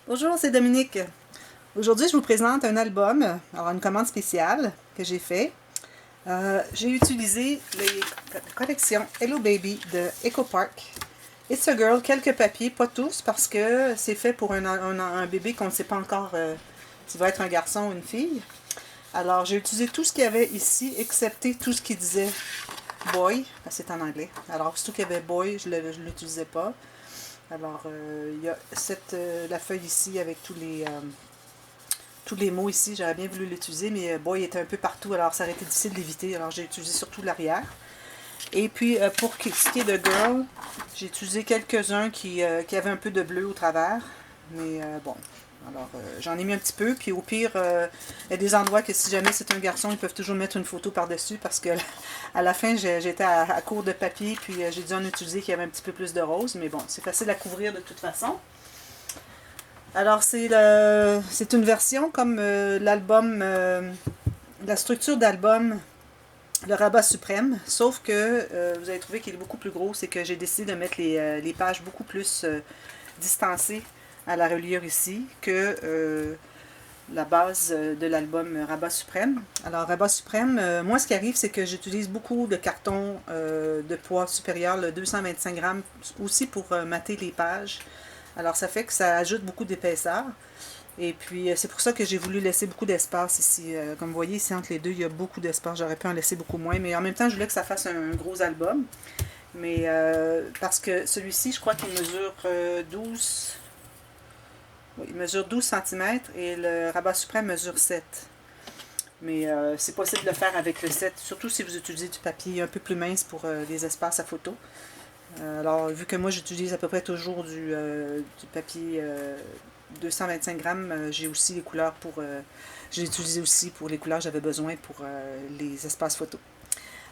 Bonjour, c'est Dominique. Aujourd'hui, je vous présente un album, alors une commande spéciale que j'ai fait. J'ai utilisé la collection Hello Baby de Echo Park. It's a Girl, quelques papiers, pas tous, parce que c'est fait pour un bébé qu'on ne sait pas encore s'il va être un garçon ou une fille. Alors, j'ai utilisé tout ce qu'il y avait ici, excepté tout ce qui disait boy, parce que c'est en anglais. Alors, surtout qu'il y avait boy, je ne l'utilisais pas. Alors, il y a la feuille ici avec tous les mots ici. J'aurais bien voulu l'utiliser, mais boy était un peu partout, alors ça aurait été difficile d'éviter. Alors, j'ai utilisé surtout l'arrière. Et puis, pour ce qui est de girl, j'ai utilisé quelques-uns qui avaient un peu de bleu au travers. Mais bon, alors j'en ai mis un petit peu. Puis au pire, il y a des endroits que si jamais c'est un garçon, ils peuvent toujours mettre une photo par-dessus parce que à la fin, j'étais à court de papier. Puis j'ai dû en utiliser qui avait un petit peu plus de rose. Mais bon, c'est facile à couvrir de toute façon. Alors c'est une version comme l'album, la structure d'album le rabat suprême, sauf que vous allez trouver qu'il est beaucoup plus gros, c'est que j'ai décidé de mettre les pages beaucoup plus distancées à la reliure ici que la base de l'album Rabat Suprême. Alors Rabat Suprême, moi ce qui arrive c'est que j'utilise beaucoup de carton de poids supérieur, le 225 grammes, aussi pour mater les pages. Alors ça fait que ça ajoute beaucoup d'épaisseur. Et puis, c'est pour ça que j'ai voulu laisser beaucoup d'espace ici. Comme vous voyez, ici, entre les deux, il y a beaucoup d'espace. J'aurais pu en laisser beaucoup moins. Mais en même temps, je voulais que ça fasse un gros album. Mais parce que celui-ci, je crois qu'il mesure 12... Oui, il mesure 12 cm et le Rabat Suprême mesure 7. Mais c'est possible de le faire avec le 7, surtout si vous utilisez du papier un peu plus mince pour les espaces à photo. Alors, vu que moi, j'utilise à peu près toujours du papier 225 grammes, j'ai aussi les couleurs pour... j'ai utilisé aussi pour les couleurs que j'avais besoin pour les espaces photos.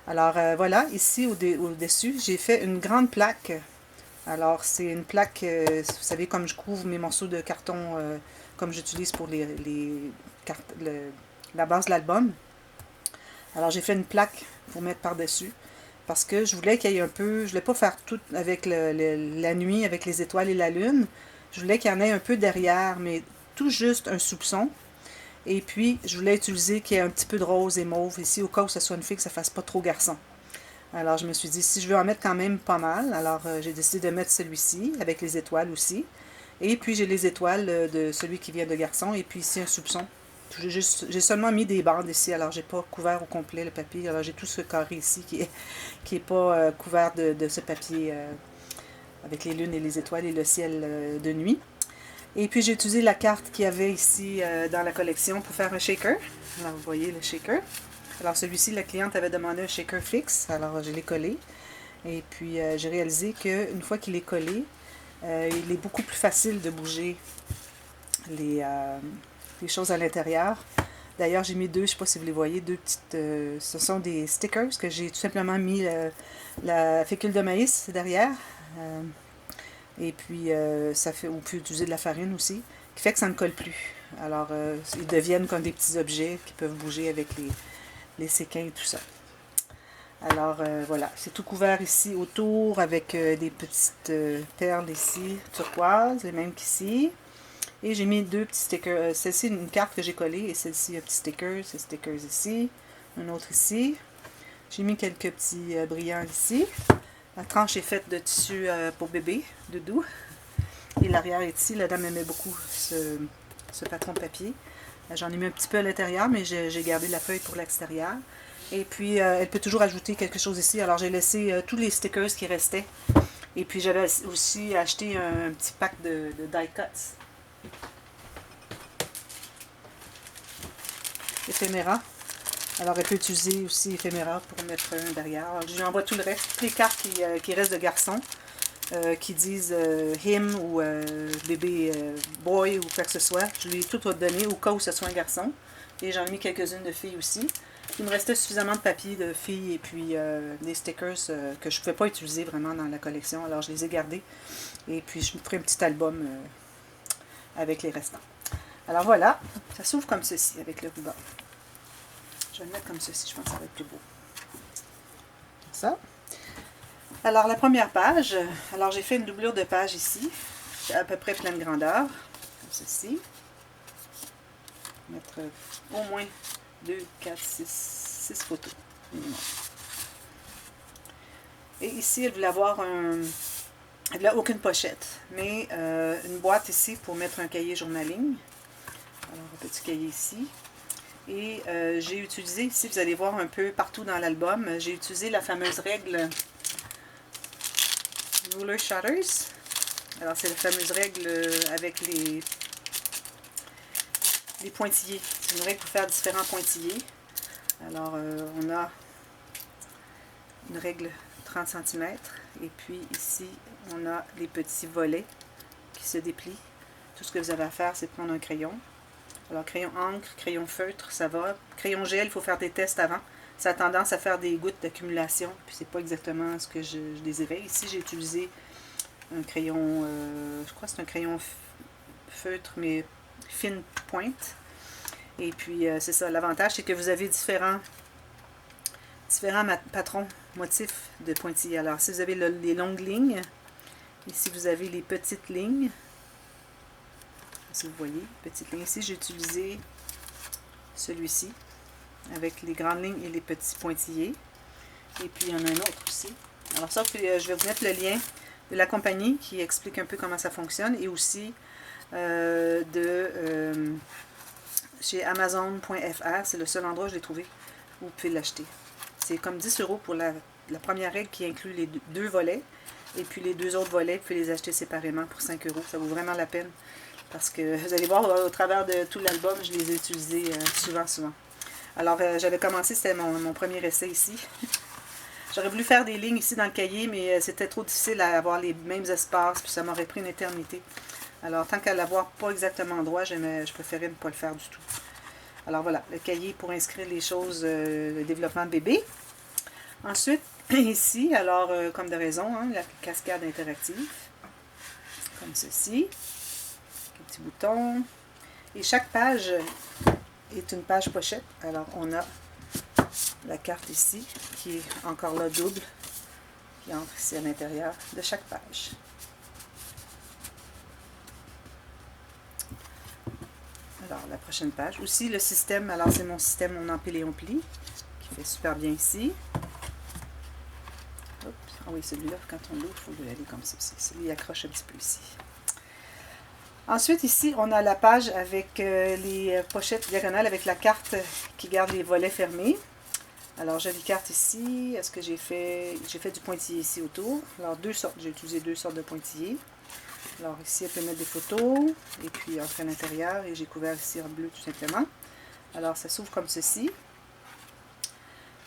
Alors, voilà, ici au-dessus, j'ai fait une grande plaque. Alors, c'est une plaque, vous savez, comme je couvre mes morceaux de carton, comme j'utilise pour la base de l'album. Alors, j'ai fait une plaque pour mettre par-dessus parce que je voulais qu'il y ait un peu, je voulais pas faire tout avec la nuit, avec les étoiles et la lune. Je voulais qu'il y en ait un peu derrière, mais tout juste un soupçon. Et puis, je voulais utiliser qu'il y ait un petit peu de rose et mauve ici, au cas où ce soit une fille, que ça fasse pas trop garçon. Alors, je me suis dit, si je veux en mettre quand même pas mal, alors j'ai décidé de mettre celui-ci, avec les étoiles aussi. Et puis, j'ai les étoiles de celui qui vient de garçon, et puis ici, un soupçon. J'ai seulement mis des bandes ici, alors j'ai pas couvert au complet le papier. Alors j'ai tout ce carré ici qui est pas couvert de ce papier avec les lunes et les étoiles et le ciel de nuit. Et puis j'ai utilisé la carte qu'il y avait ici dans la collection pour faire un shaker. Alors vous voyez le shaker. Alors celui-ci, la cliente avait demandé un shaker fixe, alors je l'ai collé. Et puis j'ai réalisé qu'une fois qu'il est collé, il est beaucoup plus facile de bouger les, choses à l'intérieur. D'ailleurs, j'ai mis deux, je ne sais pas si vous les voyez, deux petites... ce sont des stickers que j'ai tout simplement mis la fécule de maïs derrière. Et puis, on peut utiliser de la farine aussi, qui fait que ça ne colle plus. Alors, ils deviennent comme des petits objets qui peuvent bouger avec les séquins et tout ça. Alors, voilà, c'est tout couvert ici autour avec des petites perles ici, turquoises, les mêmes qu'ici. Et j'ai mis deux petits stickers. Celle-ci, une carte que j'ai collée, et celle-ci, un petit sticker. Ces stickers ici. Un autre ici. J'ai mis quelques petits brillants ici. La tranche est faite de tissu pour bébé, doudou. Et l'arrière est ici. La dame aimait beaucoup ce patron de papier. J'en ai mis un petit peu à l'intérieur, mais j'ai gardé la feuille pour l'extérieur. Et puis, elle peut toujours ajouter quelque chose ici. Alors, j'ai laissé tous les stickers qui restaient. Et puis, j'avais aussi acheté un petit pack de die cuts. Éphéméra. Alors, elle peut utiliser aussi éphéméra pour mettre un derrière. Alors, je lui envoie tout le reste, toutes les cartes qui restent de garçons, qui disent him ou bébé boy ou quoi que ce soit. Je lui ai tout donné au cas où ce soit un garçon. Et j'en ai mis quelques-unes de filles aussi. Il me restait suffisamment de papier de filles et puis des stickers que je ne pouvais pas utiliser vraiment dans la collection. Alors, je les ai gardés. Et puis, je me ferai un petit album avec les restants. Alors voilà, ça s'ouvre comme ceci avec le ruban. Je vais le mettre comme ceci, je pense que ça va être plus beau. Ça. Alors la première page, alors j'ai fait une doublure de page ici, à peu près pleine grandeur. ceci. Mettre au moins 2, 4, 6 photos. Et ici, elle voulait avoir elle voulait aucune pochette, mais une boîte ici pour mettre un cahier journaling. Alors, un petit cahier ici. Et j'ai utilisé, ici, vous allez voir un peu partout dans l'album, j'ai utilisé la fameuse règle Ruler Shutters. Alors, c'est la fameuse règle avec les pointillés. C'est une règle pour faire différents pointillés. Alors, on a une règle 30 cm. Et puis, ici, on a les petits volets qui se déplient. Tout ce que vous avez à faire, c'est prendre un crayon. Alors, crayon encre, crayon feutre, ça va. Crayon gel, il faut faire des tests avant. Ça a tendance à faire des gouttes d'accumulation, puis c'est pas exactement ce que je désirais. Ici, j'ai utilisé un crayon, je crois que c'est un crayon feutre, mais fine pointe. Et puis, c'est ça, l'avantage, c'est que vous avez différents patrons, motifs de pointillés. Alors, si vous avez les longues lignes, ici, vous avez les petites lignes. Si vous voyez, petite ligne. Ici, j'ai utilisé celui-ci avec les grandes lignes et les petits pointillés. Et puis, il y en a un autre aussi. Alors ça, je vais vous mettre le lien de la compagnie qui explique un peu comment ça fonctionne et aussi chez Amazon.fr. C'est le seul endroit où je l'ai trouvé où vous pouvez l'acheter. C'est comme 10 € pour la première règle qui inclut les deux volets. Et puis les deux autres volets, vous pouvez les acheter séparément pour 5 €. Ça vaut vraiment la peine. Parce que vous allez voir au travers de tout l'album, je les ai utilisés souvent. Alors, j'avais commencé, c'était mon premier essai ici. J'aurais voulu faire des lignes ici dans le cahier, mais c'était trop difficile à avoir les mêmes espaces, puis ça m'aurait pris une éternité. Alors, tant qu'à l'avoir pas exactement droit, je préférais ne pas le faire du tout. Alors voilà, le cahier pour inscrire les choses, le développement de bébé. Ensuite, ici, alors, comme de raison, hein, la cascade interactive, comme ceci. Petit bouton. Et chaque page est une page pochette. Alors, on a la carte ici, qui est encore là double, qui entre ici à l'intérieur de chaque page. Alors, la prochaine page. Aussi, le système, alors c'est mon système, on empile et on plie, qui fait super bien ici. Oups. Ah oui, celui-là, quand on l'ouvre, il faut aller comme ceci. Celui accroche un petit peu ici. Ensuite, ici, on a la page avec les pochettes diagonales avec la carte qui garde les volets fermés. Alors, jolie carte ici. Est-ce que j'ai fait du pointillé ici autour. Alors, j'ai utilisé deux sortes de pointillés. Alors, ici, elle peut mettre des photos. Et puis, entre à l'intérieur. Et j'ai couvert ici en bleu, tout simplement. Alors, ça s'ouvre comme ceci.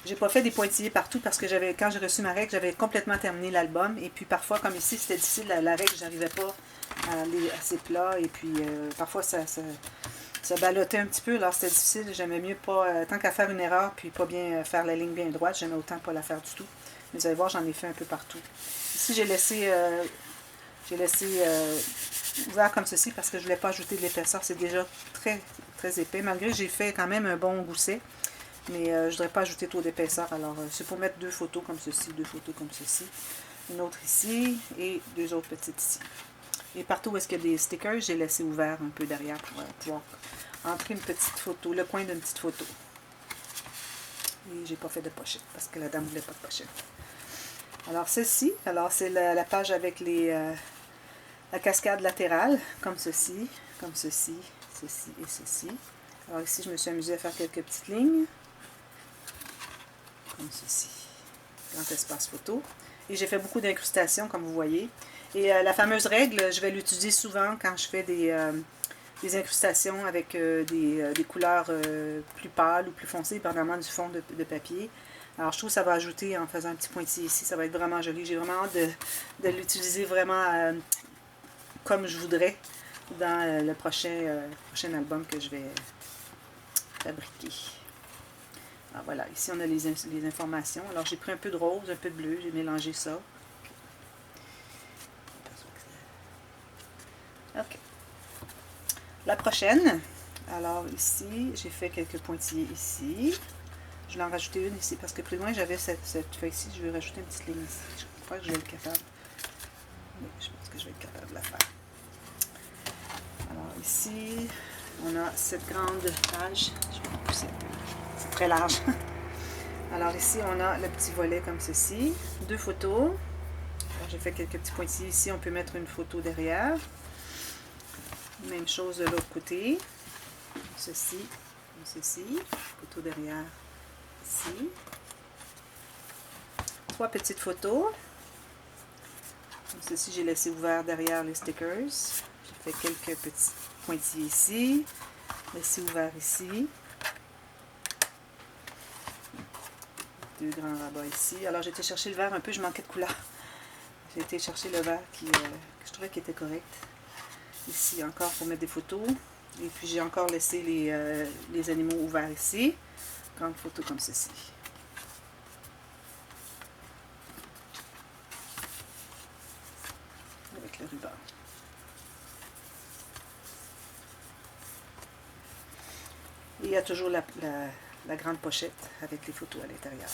J'ai pas fait des pointillés partout parce que quand j'ai reçu ma règle, j'avais complètement terminé l'album. Et puis, parfois, comme ici, c'était difficile, la règle, j'arrivais pas à aller assez plat. Et puis, parfois, ça ballottait un petit peu. Alors, c'était difficile. J'aimais mieux pas, tant qu'à faire une erreur, puis pas bien faire la ligne bien droite, j'aimais autant pas la faire du tout. Mais vous allez voir, j'en ai fait un peu partout. Ici, j'ai laissé ouvert comme ceci parce que je voulais pas ajouter de l'épaisseur. C'est déjà très, très épais. Malgré que j'ai fait quand même un bon gousset. Mais je ne voudrais pas ajouter trop d'épaisseur. Alors, c'est pour mettre deux photos comme ceci, deux photos comme ceci. Une autre ici et deux autres petites ici. Et partout où est-ce qu'il y a des stickers, j'ai laissé ouvert un peu derrière pour pouvoir entrer une petite photo, le coin d'une petite photo. Et j'ai pas fait de pochette parce que la dame ne voulait pas de pochette. Alors, ceci, c'est la page avec la cascade latérale, comme ceci, ceci et ceci. Alors ici, je me suis amusée à faire quelques petites lignes. Comme ceci, grand espace photo. Et j'ai fait beaucoup d'incrustations, comme vous voyez. Et la fameuse règle, je vais l'utiliser souvent quand je fais des incrustations avec des couleurs plus pâles ou plus foncées, dépendamment du fond de papier. Alors, je trouve que ça va ajouter, en faisant un petit pointillé ici, ça va être vraiment joli. J'ai vraiment hâte de l'utiliser vraiment comme je voudrais dans le prochain album que je vais fabriquer. Alors voilà, ici on a les informations. Alors j'ai pris un peu de rose, un peu de bleu, j'ai mélangé ça. Ok. La prochaine, alors ici, j'ai fait quelques pointillés ici. Je vais en rajouter une ici parce que plus loin j'avais cette feuille-ci. Je vais rajouter une petite ligne ici. Je crois que je vais être capable. Oui, je pense que je vais être capable de la faire. Alors ici, on a cette grande page. Je vais pousser un peu. C'est très large. Alors ici, on a le petit volet comme ceci. 2 photos. J'ai fait quelques petits pointillés ici. On peut mettre une photo derrière. Même chose de l'autre côté. Ceci, ceci. Photo derrière ici. 3 petites photos. Comme ceci, j'ai laissé ouvert derrière les stickers. J'ai fait quelques petits pointillés ici. Laissé ouvert ici. 2 grands rabats ici. Alors j'ai été chercher le vert un peu, je manquais de couleur. J'ai été chercher le vert que je trouvais qui était correct. Ici encore pour mettre des photos. Et puis j'ai encore laissé les animaux ouverts ici. Grande photo comme ceci. Avec le ruban. Et il y a toujours la grande pochette avec les photos à l'intérieur.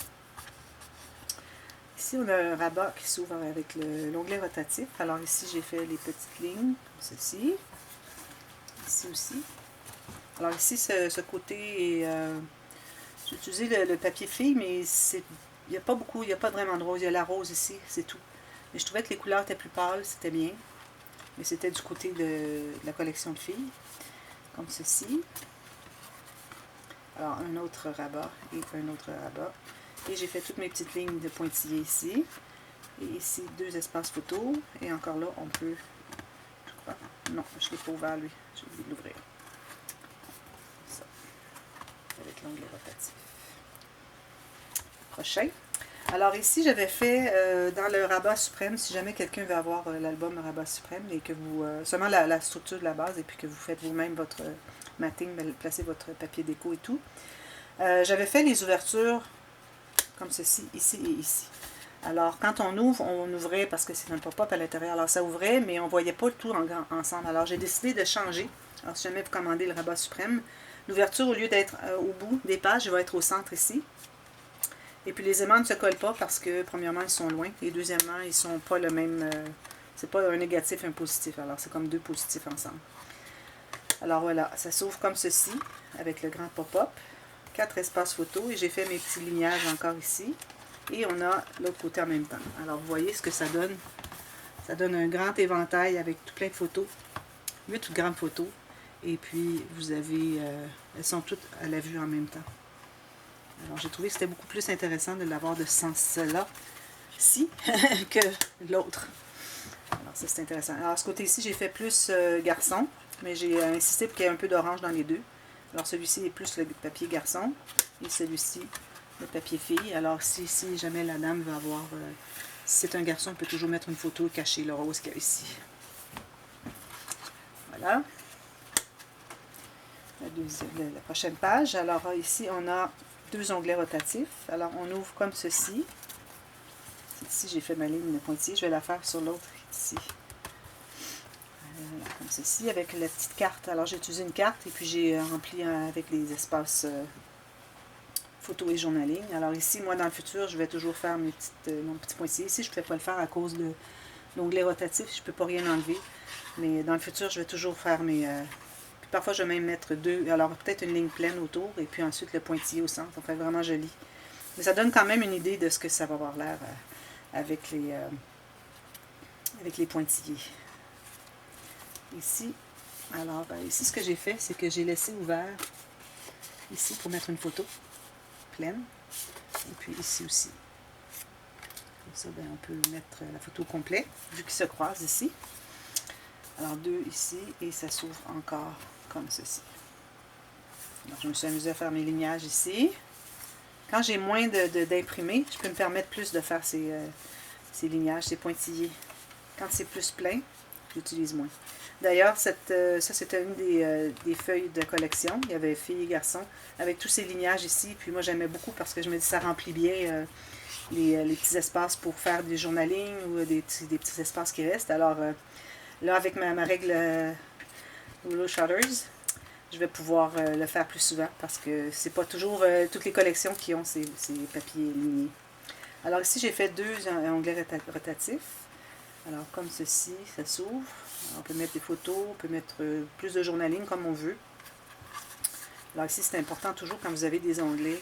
Ici, on a un rabat qui s'ouvre avec l'onglet rotatif. Alors ici, j'ai fait les petites lignes, comme ceci. Ici aussi. Alors ici, ce côté, j'ai utilisé le papier fille, mais il n'y a pas beaucoup, il n'y a pas vraiment de rose. Il y a la rose ici, c'est tout. Mais je trouvais que les couleurs étaient plus pâles, c'était bien. Mais c'était du côté de la collection de filles, comme ceci. Alors, un autre rabat et un autre rabat. Et j'ai fait toutes mes petites lignes de pointillés ici. Et ici, 2 espaces photos. Et encore là, on peut... Je crois... Non, je ne l'ai pas ouvert, lui. J'ai oublié de l'ouvrir. Ça. Avec l'onglet rotatif. Prochain. Alors ici, j'avais fait dans le rabat suprême, si jamais quelqu'un veut avoir l'album Rabat suprême, et que vous... seulement la structure de la base, et puis que vous faites vous-même votre... matting, placez votre papier déco et tout. J'avais fait les ouvertures comme ceci, ici et ici. Alors, quand on ouvre, on ouvrait parce que c'est un pop-up à l'intérieur. Alors, ça ouvrait, mais on ne voyait pas tout ensemble. Alors, j'ai décidé de changer. Alors, si jamais vous commandez le rabat suprême, l'ouverture, au lieu d'être au bout des pages, va être au centre ici. Et puis, les aimants ne se collent pas parce que, premièrement, ils sont loin. Et deuxièmement, ils ne sont pas le même... c'est pas un négatif et un positif. Alors, c'est comme 2 positifs ensemble. Alors voilà, ça s'ouvre comme ceci, avec le grand pop-up. 4 espaces photos et j'ai fait mes petits lignages encore ici. Et on a l'autre côté en même temps. Alors vous voyez ce que ça donne. Ça donne un grand éventail avec tout plein de photos. 8 grandes photos. Et puis vous avez, elles sont toutes à la vue en même temps. Alors j'ai trouvé que c'était beaucoup plus intéressant de l'avoir de ce sens-là, ci, que l'autre. Alors ça c'est intéressant. Alors ce côté-ci j'ai fait plus garçon. Mais j'ai insisté pour qu'il y ait un peu d'orange dans les deux. Alors celui-ci est plus le papier garçon. Et celui-ci, le papier fille. Alors si jamais la dame veut avoir... si c'est un garçon, on peut toujours mettre une photo et cacher le rose qu'il y a ici. Voilà. La prochaine page. Alors ici, on a 2 onglets rotatifs. Alors on ouvre comme ceci. Ici, j'ai fait ma ligne de pointillés. Je vais la faire sur l'autre ici. Comme ceci, avec la petite carte. Alors j'ai utilisé une carte et puis j'ai rempli avec les espaces photo et journaling. Alors ici, moi dans le futur, je vais toujours faire mon petit pointillé. Ici, je ne pouvais pas le faire à cause de l'onglet rotatif, je ne peux pas rien enlever. Mais dans le futur, je vais toujours faire mes... puis parfois, je vais même mettre 2, alors peut-être une ligne pleine autour et puis ensuite le pointillé au centre. Ça fait vraiment joli. Mais ça donne quand même une idée de ce que ça va avoir l'air avec les pointillés. Ici, alors ici ce que j'ai fait, c'est que j'ai laissé ouvert ici pour mettre une photo pleine. Et puis ici aussi. Comme ça, on peut mettre la photo complète, vu qu'ils se croisent ici. Alors 2 ici, et ça s'ouvre encore comme ceci. Alors, je me suis amusée à faire mes lignages ici. Quand j'ai moins d'imprimer, je peux me permettre plus de faire ces lignages, ces pointillés. Quand c'est plus plein, j'utilise moins. D'ailleurs, ça c'était une des feuilles de collection. Il y avait filles et garçons avec tous ces lignages ici. Puis moi, j'aimais beaucoup parce que je me dis ça remplit bien les petits espaces pour faire des journaling ou des petits espaces qui restent. Alors là, avec ma règle Ruler Shutters, je vais pouvoir le faire plus souvent parce que c'est pas toujours toutes les collections qui ont ces papiers lignés. Alors ici, j'ai fait 2 onglets rotatifs. Alors comme ceci, ça s'ouvre. On peut mettre des photos, on peut mettre plus de journaling comme on veut. Alors ici, c'est important toujours quand vous avez des onglets,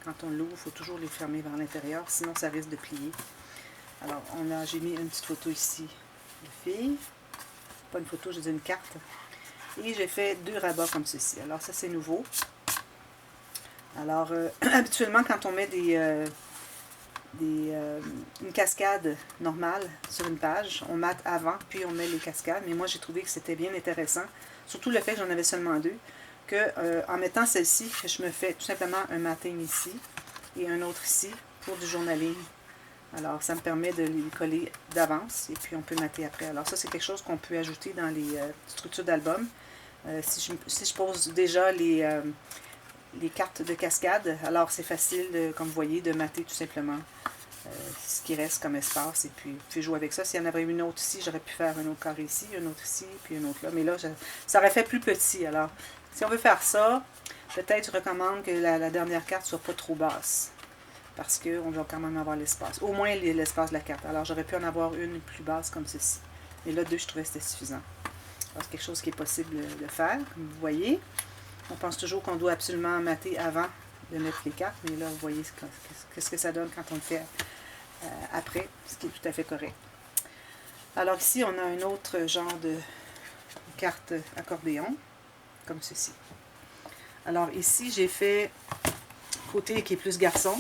quand on l'ouvre, il faut toujours les fermer vers l'intérieur, sinon ça risque de plier. Alors j'ai mis une petite photo ici de fille, pas une photo, je dis une carte. Et j'ai fait 2 rabats comme ceci. Alors ça c'est nouveau. Alors habituellement quand on met une cascade normale sur une page, on mate avant, puis on met les cascades. Mais moi j'ai trouvé que c'était bien intéressant, surtout le fait que j'en avais seulement 2, que en mettant celle-ci, je me fais tout simplement un matting ici et un autre ici pour du journaling. Alors ça me permet de les coller d'avance et puis on peut mater après. Alors ça c'est quelque chose qu'on peut ajouter dans les structures d'album. Si je pose déjà les cartes de cascade, alors c'est facile, comme vous voyez, de mater tout simplement ce qui reste comme espace. Et puis, vous pouvez jouer avec ça. S'il y en avait une autre ici, j'aurais pu faire un autre carré ici, un autre ici, puis un autre là. Mais là, ça aurait fait plus petit. Alors, si on veut faire ça, peut-être je recommande que la dernière carte ne soit pas trop basse. Parce qu'on va quand même avoir l'espace. Au moins l'espace de la carte. Alors, j'aurais pu en avoir une plus basse comme ceci. Mais là, 2, je trouvais que c'était suffisant. Alors, c'est quelque chose qui est possible de faire, comme vous voyez. On pense toujours qu'on doit absolument mater avant de mettre les cartes, mais là, vous voyez qu'est-ce que ça donne quand on le fait après, ce qui est tout à fait correct. Alors ici, on a un autre genre de carte accordéon, comme ceci. Alors ici, j'ai fait côté qui est plus garçon,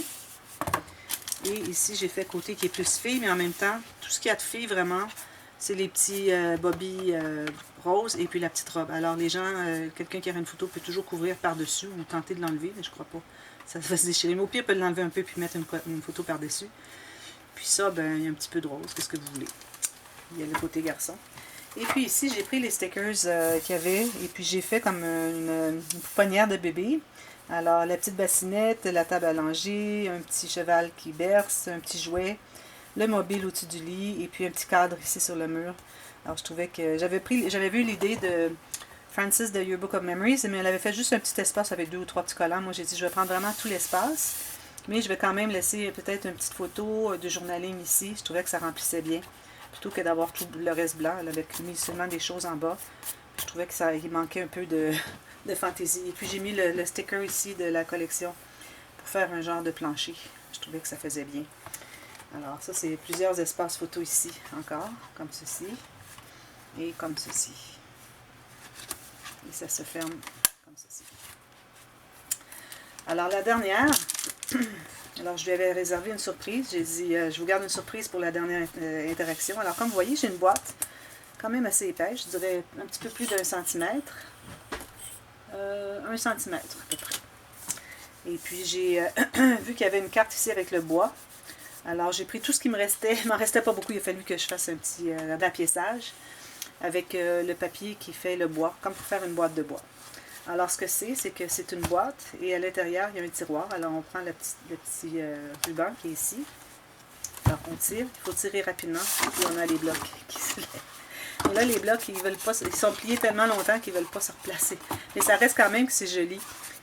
et ici, j'ai fait côté qui est plus fille, mais en même temps, tout ce qu'il y a de fille, vraiment, c'est les petits bobby roses et puis la petite robe. Alors les gens, quelqu'un qui a une photo peut toujours couvrir par-dessus ou tenter de l'enlever, mais je crois pas. Ça va se déchirer. Mais au pire, peut l'enlever un peu puis mettre une photo par-dessus. Puis ça, ben, il y a un petit peu de rose. Qu'est-ce que vous voulez? Il y a le côté garçon. Et puis ici, j'ai pris les stickers qu'il y avait et puis j'ai fait comme une pouponnière de bébé. Alors la petite bassinette, la table à langer, un petit cheval qui berce, un petit jouet, le mobile au-dessus du lit et puis un petit cadre ici sur le mur. Alors je trouvais que j'avais vu l'idée de Frances de Your Book of Memories, mais elle avait fait juste un petit espace avec 2 ou 3 petits collants. Moi j'ai dit je vais prendre vraiment tout l'espace, mais je vais quand même laisser peut-être une petite photo de journaling ici. Je trouvais que ça remplissait bien, plutôt que d'avoir tout le reste blanc. Elle avait mis seulement des choses en bas. Je trouvais que il manquait un peu de fantaisie. Et puis j'ai mis le sticker ici de la collection pour faire un genre de plancher. Je trouvais que ça faisait bien. Alors ça c'est plusieurs espaces photos ici encore, comme ceci et comme ceci. Et ça se ferme comme ceci. Alors la dernière, alors je lui avais réservé une surprise. J'ai dit je vous garde une surprise pour la dernière interaction. Alors comme vous voyez, j'ai une boîte quand même assez épaisse, je dirais un petit peu plus d'1 centimètre. 1 centimètre à peu près. Et puis j'ai vu qu'il y avait une carte ici avec le bois. Alors j'ai pris tout ce qui me restait. Il m'en restait pas beaucoup, il a fallu que je fasse un petit rapiessage avec le papier qui fait le bois, comme pour faire une boîte de bois. Alors ce que c'est que c'est une boîte et à l'intérieur il y a un tiroir. Alors on prend le petit ruban qui est ici. Alors on tire, il faut tirer rapidement et puis on a les blocs qui se lèvent. Et là les blocs ils sont pliés tellement longtemps qu'ils ne veulent pas se replacer. Mais ça reste quand même que c'est joli.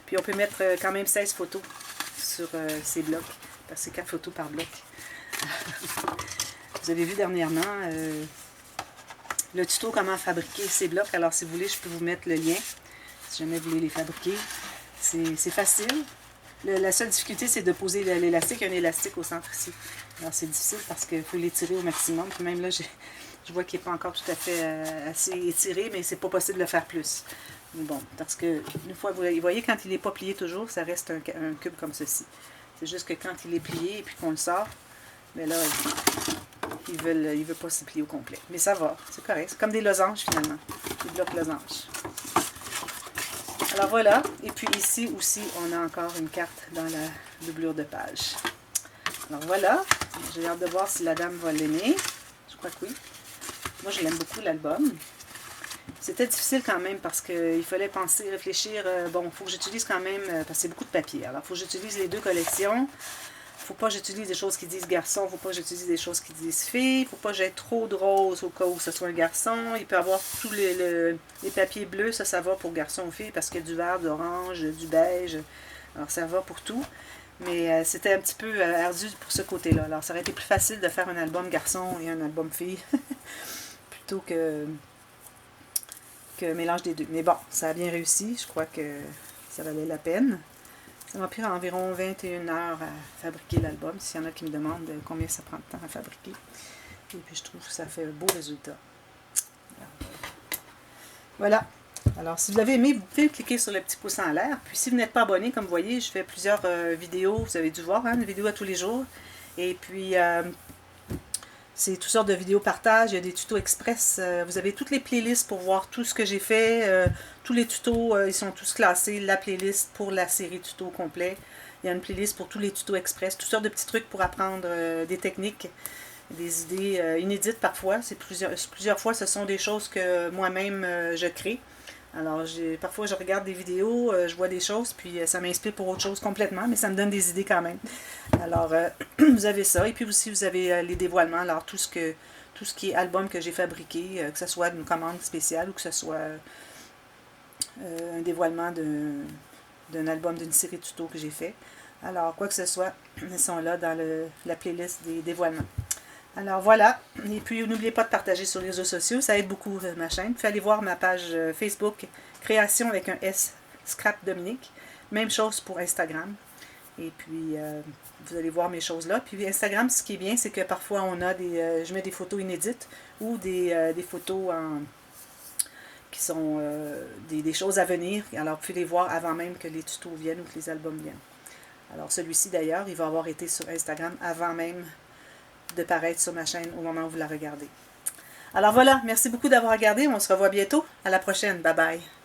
Puis on peut mettre quand même 16 photos sur ces blocs. Parce que c'est 4 photos par bloc. Vous avez vu dernièrement le tuto comment fabriquer ces blocs. Alors si vous voulez, je peux vous mettre le lien. Si jamais vous voulez les fabriquer. C'est facile. La seule difficulté, c'est de poser l'élastique. Il y a un élastique au centre ici. Alors c'est difficile parce qu'il faut l'étirer au maximum. Puis même là, je vois qu'il n'est pas encore tout à fait assez étiré, mais c'est pas possible de le faire plus. Mais bon, parce que une fois, vous voyez, quand il n'est pas plié toujours, ça reste un cube comme ceci. C'est juste que quand il est plié et puis qu'on le sort, mais là, il ne veut pas se plier au complet. Mais ça va, c'est correct. C'est comme des losanges finalement. Des blocs losanges. Alors voilà. Et puis ici aussi, on a encore une carte dans la doublure de page. Alors voilà. J'ai hâte de voir si la dame va l'aimer. Je crois que oui. Moi, je l'aime beaucoup l'album. C'était difficile quand même parce qu'il fallait penser, réfléchir. Bon, il faut que j'utilise quand même, parce que c'est beaucoup de papier. Alors, il faut que j'utilise les 2 collections. Il ne faut pas que j'utilise des choses qui disent garçon. Il ne faut pas que j'utilise des choses qui disent fille. Il ne faut pas que j'aie trop de rose au cas où ce soit un garçon. Il peut y avoir tous les papiers bleus. Ça va pour garçon ou fille parce qu'il y a du vert, de l'orange, du beige. Alors, ça va pour tout. Mais c'était un petit peu ardu pour ce côté-là. Alors, ça aurait été plus facile de faire un album garçon et un album fille, plutôt que mélange des deux. Mais bon, ça a bien réussi. Je crois que ça valait la peine. Ça m'a pris environ 21 heures à fabriquer l'album, s'il y en a qui me demandent combien ça prend de temps à fabriquer. Et puis, je trouve que ça fait un beau résultat. Alors, voilà. Alors, si vous l'avez aimé, vous pouvez cliquer sur le petit pouce en l'air. Puis, si vous n'êtes pas abonné, comme vous voyez, je fais plusieurs vidéos. Vous avez dû voir, hein, des vidéos à tous les jours. Et puis, c'est toutes sortes de vidéos partage. Il y a des tutos express. Vous avez toutes les playlists pour voir tout ce que j'ai fait. Tous les tutos, ils sont tous classés. La playlist pour la série tuto complet. Il y a une playlist pour tous les tutos express. Toutes sortes de petits trucs pour apprendre des techniques, des idées inédites parfois. C'est plusieurs fois, ce sont des choses que moi-même je crée. Alors, parfois, je regarde des vidéos, je vois des choses, puis ça m'inspire pour autre chose complètement, mais ça me donne des idées quand même. Alors, vous avez ça. Et puis aussi, vous avez les dévoilements. Alors, tout ce qui est album que j'ai fabriqué, que ce soit une commande spéciale ou que ce soit un dévoilement d'un album, d'une série tuto que j'ai fait. Alors, quoi que ce soit, ils sont là dans la playlist des dévoilements. Alors voilà, et puis n'oubliez pas de partager sur les réseaux sociaux, ça aide beaucoup ma chaîne. Puis allez voir ma page Facebook, Création avec un S, Scrap Dominique. Même chose pour Instagram. Et puis vous allez voir mes choses là. Puis Instagram, ce qui est bien, c'est que parfois on a je mets des photos inédites ou des photos qui sont des choses à venir. Alors vous pouvez les voir avant même que les tutos viennent ou que les albums viennent. Alors celui-ci d'ailleurs, il va avoir été sur Instagram avant même de paraître sur ma chaîne au moment où vous la regardez. Alors voilà, merci beaucoup d'avoir regardé. On se revoit bientôt. À la prochaine. Bye bye.